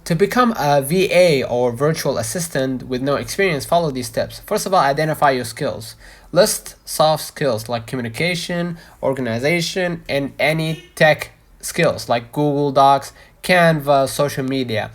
To become a VA or virtual assistant with no experience, follow these steps. First of all, identify your skills. List soft skills like communication, organization, and any tech skills like Google Docs, Canva, social media.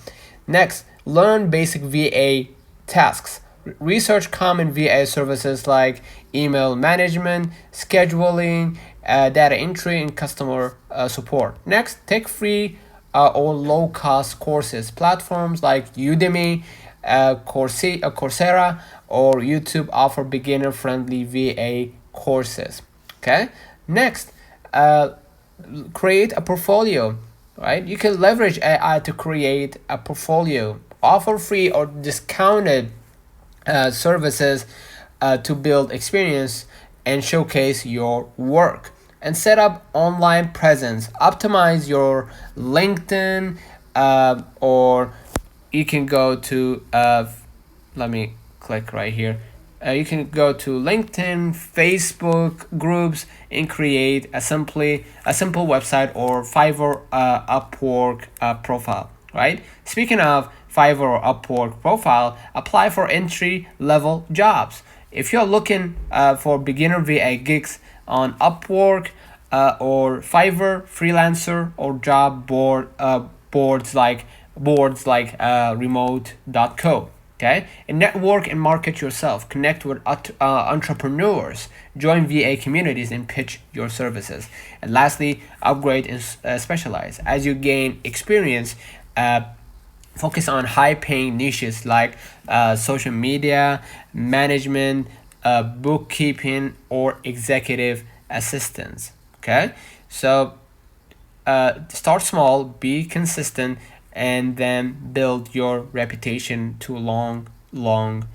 Next, learn basic VA tasks. Research common VA services like email management, scheduling, data entry, and customer support. Next, take free or low-cost courses. Platforms like Udemy, Coursera, or YouTube offer beginner-friendly VA courses. Okay. Next, create a portfolio. Right. You can leverage AI to create a portfolio. Offer free or discounted services to build experience and showcase your work, and set up online presence. Optimize your LinkedIn, or you can go to let me click right here. You can go to LinkedIn, Facebook groups, and create a simple website or Fiverr, Upwork profile. Right. Speaking of Fiverr or Upwork profile, apply for entry level jobs. If you're looking for beginner VA gigs on Upwork or Fiverr, Freelancer, or job boards like remote.co. Okay, and network and market yourself. Connect with entrepreneurs, join VA communities, and pitch your services. And lastly, upgrade and specialize. As you gain experience, focus on high-paying niches like social media, management, bookkeeping, or executive assistance. Okay, so start small, be consistent, and then build your reputation to long-term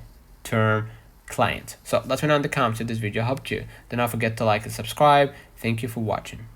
client. So let me know in the comments if this video helped you. Do not forget to like and subscribe. Thank you for watching.